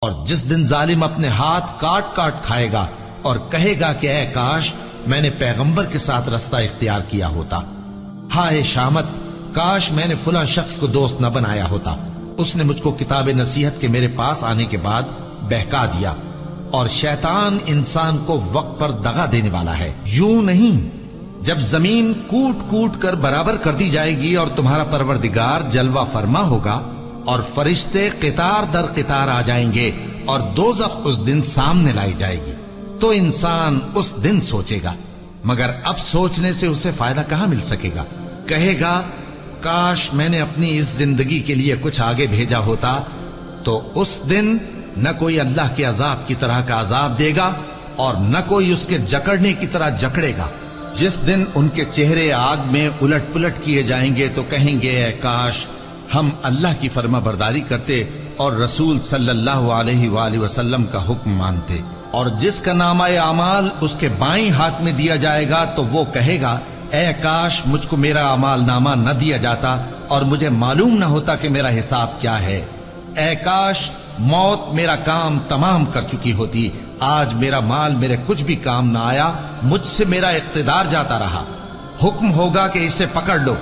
اور جس دن ظالم اپنے ہاتھ کاٹ کاٹ کھائے گا اور کہے گا کہ اے کاش میں نے پیغمبر کے ساتھ رستہ اختیار کیا ہوتا، ہائے شامت کاش میں نے فلاں شخص کو دوست نہ بنایا ہوتا، اس نے مجھ کو کتاب نصیحت کے میرے پاس آنے کے بعد بہکا دیا۔ اور شیطان انسان کو وقت پر دغا دینے والا ہے۔ یوں نہیں، جب زمین کوٹ کوٹ کر برابر کر دی جائے گی اور تمہارا پروردگار جلوہ فرما ہوگا اور فرشتے قطار در قطار آ جائیں گے اور دوزخ اس دن سامنے لائی جائے گی، تو انسان اس دن سوچے گا، مگر اب سوچنے سے اسے فائدہ کہاں مل سکے گا؟ کہے گا کاش میں نے اپنی اس زندگی کے لیے کچھ آگے بھیجا ہوتا۔ تو اس دن نہ کوئی اللہ کے عذاب کی طرح کا عذاب دے گا اور نہ کوئی اس کے جکڑنے کی طرح جکڑے گا۔ جس دن ان کے چہرے آگ میں الٹ پلٹ کیے جائیں گے تو کہیں گے اے کاش ہم اللہ کی فرما برداری کرتے اور رسول صلی اللہ علیہ وآلہ وسلم کا حکم مانتے۔ اور جس کا نامہ اعمال اس کے بائیں ہاتھ میں دیا جائے گا تو وہ کہے گا اے کاش مجھ کو میرا اعمال نامہ نہ دیا جاتا اور مجھے معلوم نہ ہوتا کہ میرا حساب کیا ہے۔ اے کاش موت میرا کام تمام کر چکی ہوتی، آج میرا مال میرے کچھ بھی کام نہ آیا، مجھ سے میرا اقتدار جاتا رہا۔ حکم ہوگا کہ اسے پکڑ لو،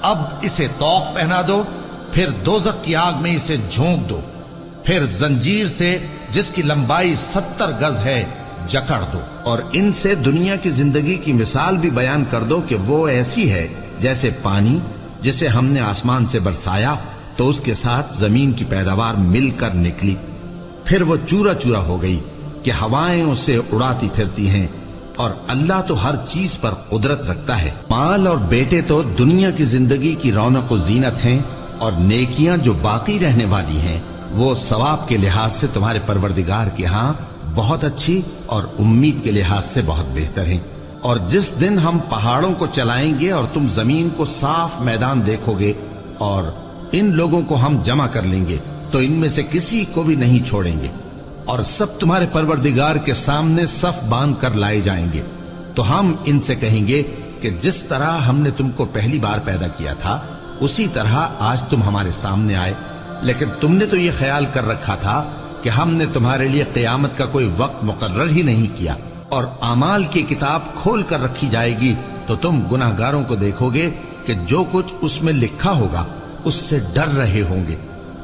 اب اسے طوق پہنا دو، پھر دوزخ کی آگ میں اسے جھونک دو، پھر زنجیر سے جس کی لمبائی 70 گز ہے جکڑ دو، اور ان سے دنیا کی زندگی کی مثال بھی بیان کر دو کہ وہ ایسی ہے جیسے پانی جسے ہم نے آسمان سے برسایا تو اس کے ساتھ زمین کی پیداوار مل کر نکلی، پھر وہ چورا چورا ہو گئی کہ ہوائیں اسے اڑاتی پھرتی ہیں، اور اللہ تو ہر چیز پر قدرت رکھتا ہے۔ مال اور بیٹے تو دنیا کی زندگی کی رونق و زینت ہیں، اور نیکیاں جو باقی رہنے والی ہیں وہ ثواب کے لحاظ سے تمہارے پروردگار کے ہاں بہت اچھی اور امید کے لحاظ سے بہت بہتر ہیں۔ اور جس دن ہم پہاڑوں کو چلائیں گے اور تم زمین کو صاف میدان دیکھو گے اور ان لوگوں کو ہم جمع کر لیں گے تو ان میں سے کسی کو بھی نہیں چھوڑیں گے، اور سب تمہارے پروردگار کے سامنے صف باندھ کر لائے جائیں گے، تو ہم ان سے کہیں گے کہ جس طرح ہم نے تم کو پہلی بار پیدا کیا تھا اسی طرح آج تم ہمارے سامنے آئے، لیکن تم نے تو یہ خیال کر رکھا تھا کہ ہم نے تمہارے لیے قیامت کا کوئی وقت مقرر ہی نہیں کیا، اور اعمال کی کتاب کھول کر رکھی جائے گی تو تم گناہگاروں کو دیکھو گے کہ جو کچھ اس میں لکھا ہوگا اس سے ڈر رہے ہوں گے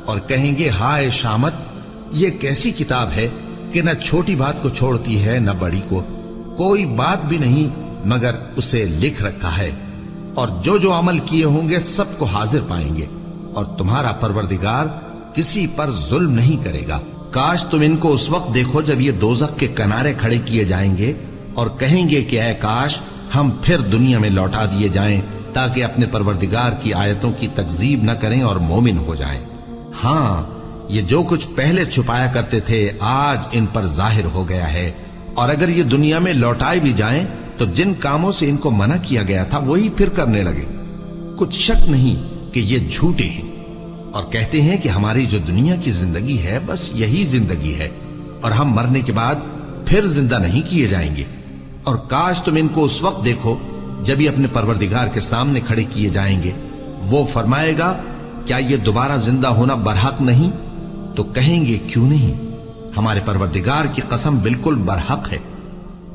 اور کہیں گے ہائے شامت یہ کیسی کتاب ہے کہ نہ چھوٹی بات کو چھوڑتی ہے نہ بڑی کو، کوئی بات بھی نہیں مگر اسے لکھ رکھا ہے، اور جو جو عمل کیے ہوں گے سب کو حاضر پائیں گے، اور تمہارا پروردگار کسی پر ظلم نہیں کرے گا۔ کاش تم ان کو اس وقت دیکھو جب یہ دوزخ کے کنارے کھڑے کیے جائیں گے اور کہیں گے کہ اے کاش ہم پھر دنیا میں لوٹا دیے جائیں تاکہ اپنے پروردگار کی آیتوں کی تکذیب نہ کریں اور مومن ہو جائیں۔ ہاں یہ جو کچھ پہلے چھپایا کرتے تھے آج ان پر ظاہر ہو گیا ہے، اور اگر یہ دنیا میں لوٹائے بھی جائیں تو جن کاموں سے ان کو منع کیا گیا تھا وہی پھر کرنے لگے۔ کچھ شک نہیں کہ یہ جھوٹے ہیں اور کہتے ہیں کہ ہماری جو دنیا کی زندگی ہے بس یہی زندگی ہے اور ہم مرنے کے بعد پھر زندہ نہیں کیے جائیں گے۔ اور کاش تم ان کو اس وقت دیکھو جب یہ اپنے پروردگار کے سامنے کھڑے کیے جائیں گے، وہ فرمائے گا کیا یہ دوبارہ زندہ ہونا برحق نہیں؟ تو کہیں گے کیوں نہیں، ہمارے پروردگار کی قسم بالکل برحق ہے۔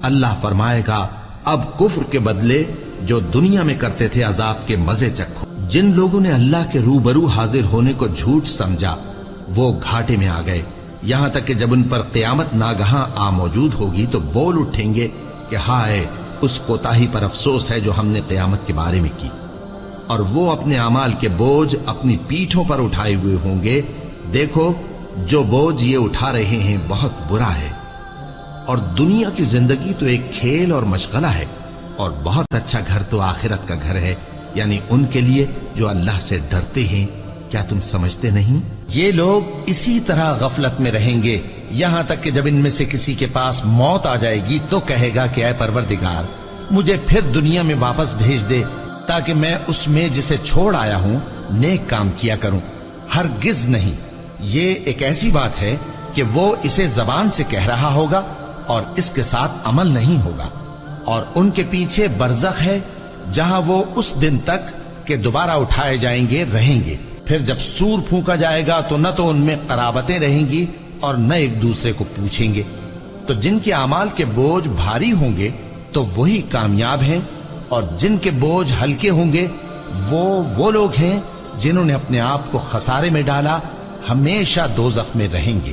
اللہ فرمائے گا اب کفر کے بدلے جو دنیا میں کرتے تھے عذاب کے مزے چکھو۔ جن لوگوں نے اللہ کے روبرو حاضر ہونے کو جھوٹ سمجھا وہ گھاٹے میں آ گئے، یہاں تک کہ جب ان پر قیامت ناگہاں آ موجود ہوگی تو بول اٹھیں گے کہ ہائے اس کوتاہی پر افسوس ہے جو ہم نے قیامت کے بارے میں کی، اور وہ اپنے اعمال کے بوجھ اپنی پیٹھوں پر اٹھائے ہوئے ہوں گے، دیکھو جو بوجھ یہ اٹھا رہے ہیں بہت برا ہے، اور دنیا کی زندگی تو ایک کھیل اور مشغلہ ہے، اور بہت اچھا گھر تو آخرت کا گھر ہے، یعنی ان کے لیے جو اللہ سے ڈرتے ہیں۔ کیا تم سمجھتے نہیں؟ یہ لوگ اسی طرح غفلت میں رہیں گے یہاں تک کہ جب ان میں سے کسی کے پاس موت آ جائے گی تو کہے گا کہ اے پروردگار مجھے پھر دنیا میں واپس بھیج دے تاکہ میں اس میں جسے چھوڑ آیا ہوں نیک کام کیا کروں۔ ہرگز نہیں، یہ ایک ایسی بات ہے کہ وہ اسے زبان سے کہہ رہا ہوگا اور اس کے ساتھ عمل نہیں ہوگا، اور ان کے پیچھے برزخ ہے جہاں وہ اس دن تک کہ دوبارہ اٹھائے جائیں گے رہیں گے۔ پھر جب سور پھونکا جائے گا تو نہ تو ان میں قرابتیں رہیں گی اور نہ ایک دوسرے کو پوچھیں گے۔ تو جن کے اعمال کے بوجھ بھاری ہوں گے تو وہی کامیاب ہیں، اور جن کے بوجھ ہلکے ہوں گے وہ لوگ ہیں جنہوں نے اپنے آپ کو خسارے میں ڈالا، ہمیشہ دوزخ میں رہیں گے۔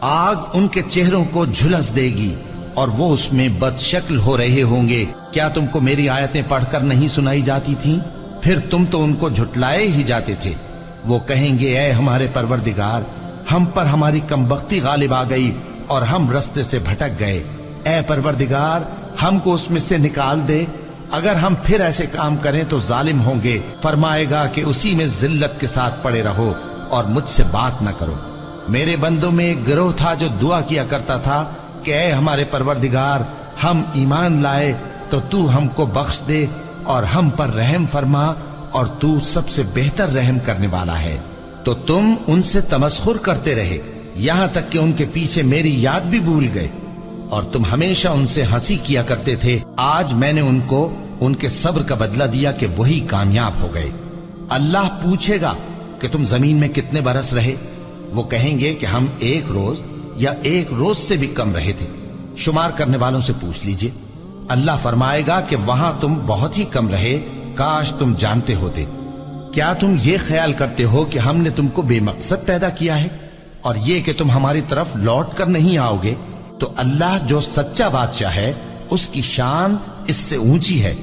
آگ ان کے چہروں کو جھلس دے گی اور وہ اس میں بد شکل ہو رہے ہوں گے۔ کیا تم کو میری آیتیں پڑھ کر نہیں سنائی جاتی تھیں؟ پھر تم تو ان کو جھٹلائے ہی جاتے تھے۔ وہ کہیں گے اے ہمارے پروردگار، ہم پر ہماری کمبختی غالب آ گئی اور ہم رستے سے بھٹک گئے۔ اے پروردگار، ہم کو اس میں سے نکال دے، اگر ہم پھر ایسے کام کریں تو ظالم ہوں گے۔ فرمائے گا کہ اسی میں ذلت کے ساتھ پڑے رہو اور مجھ سے بات نہ کرو۔ میرے بندوں میں ایک گروہ تھا جو دعا کیا کرتا تھا کہ اے ہمارے پروردگار، ہم ایمان لائے تو تو ہم کو بخش دے اور ہم پر رحم فرما، اور تو سب سے بہتر رحم کرنے والا ہے۔ تو تم ان سے تمسخر کرتے رہے، یہاں تک کہ ان کے پیچھے میری یاد بھی بھول گئے، اور تم ہمیشہ ان سے ہنسی کیا کرتے تھے۔ آج میں نے ان کو ان کے صبر کا بدلہ دیا کہ وہی کامیاب ہو گئے۔ اللہ پوچھے گا کہ تم زمین میں کتنے برس رہے؟ وہ کہیں گے کہ ہم 1 روز یا 1 روز سے بھی کم رہے تھے۔ شمار کرنے والوں سے پوچھ لیجئے۔ اللہ فرمائے گا کہ وہاں تم بہت ہی کم رہے، کاش تم جانتے ہوتے۔ کیا تم یہ خیال کرتے ہو کہ ہم نے تم کو بے مقصد پیدا کیا ہے، اور یہ کہ تم ہماری طرف لوٹ کر نہیں آؤ گے؟ تو اللہ جو سچا بادشاہ ہے، اس کی شان اس سے اونچی ہے،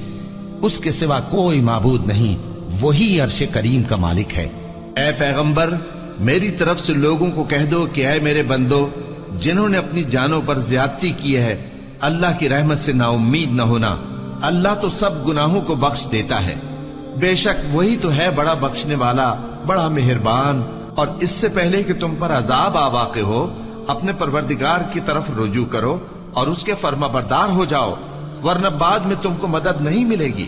اس کے سوا کوئی معبود نہیں، وہی عرش کریم کا مالک ہے۔ اے پیغمبر، میری طرف سے لوگوں کو کہہ دو کہ اے میرے بندو، جنہوں نے اپنی جانوں پر زیادتی کی ہے، اللہ کی رحمت سے نا امید نہ ہونا۔ اللہ تو سب گناہوں کو بخش دیتا ہے، بے شک وہی تو ہے بڑا بخشنے والا، بڑا مہربان۔ اور اس سے پہلے کہ تم پر عذاب آ واقع ہو، اپنے پروردگار کی طرف رجوع کرو اور اس کے فرما بردار ہو جاؤ، ورنہ بعد میں تم کو مدد نہیں ملے گی۔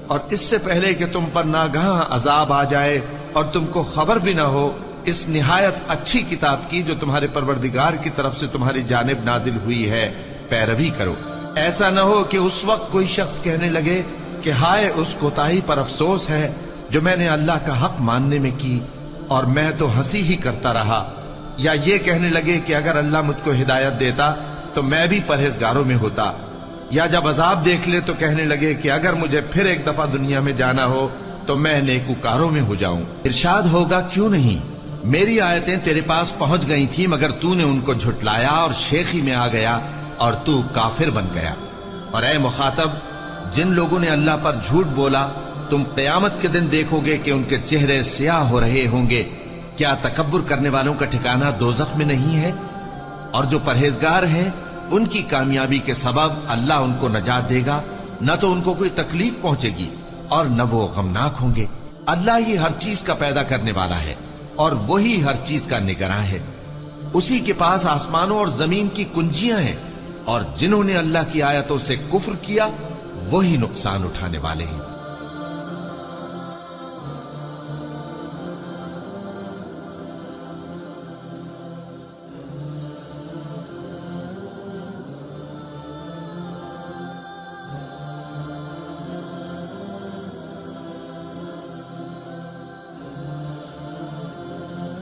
اور اس سے پہلے کہ تم پر ناگہاں عذاب آ جائے اور تم کو خبر بھی نہ ہو، اس نہایت اچھی کتاب کی جو تمہارے پروردگار کی طرف سے تمہاری جانب نازل ہوئی ہے پیروی کرو۔ ایسا نہ ہو کہ اس وقت کوئی شخص کہنے لگے کہ ہائے اس کوتاہی پر افسوس ہے جو میں نے اللہ کا حق ماننے میں کی، اور میں تو ہنسی ہی کرتا رہا، یا یہ کہنے لگے کہ اگر اللہ مجھ کو ہدایت دیتا تو میں بھی پرہیزگاروں میں ہوتا، یا جب عذاب دیکھ لے تو کہنے لگے کہ اگر مجھے پھر ایک دفعہ دنیا میں جانا ہو تو میں نیکوکاروں میں ہو جاؤں۔ ارشاد ہوگا کیوں نہیں، میری آیتیں تیرے پاس پہنچ گئی تھی مگر تو نے ان کو جھٹلایا اور شیخی میں آ گیا اور تو کافر بن گیا۔ اور اے مخاطب، جن لوگوں نے اللہ پر جھوٹ بولا، تم قیامت کے دن دیکھو گے کہ ان کے چہرے سیاہ ہو رہے ہوں گے۔ کیا تکبر کرنے والوں کا ٹھکانہ دوزخ میں نہیں ہے؟ اور جو پرہیزگار ہیں ان کی کامیابی کے سبب اللہ ان کو نجات دے گا، نہ تو ان کو کوئی تکلیف پہنچے گی اور نہ وہ غمناک ہوں گے۔ اللہ ہی ہر چیز کا پیدا کرنے والا ہے اور وہی ہر چیز کا نگراں ہے۔ اسی کے پاس آسمانوں اور زمین کی کنجیاں ہیں، اور جنہوں نے اللہ کی آیتوں سے کفر کیا وہی نقصان اٹھانے والے ہیں۔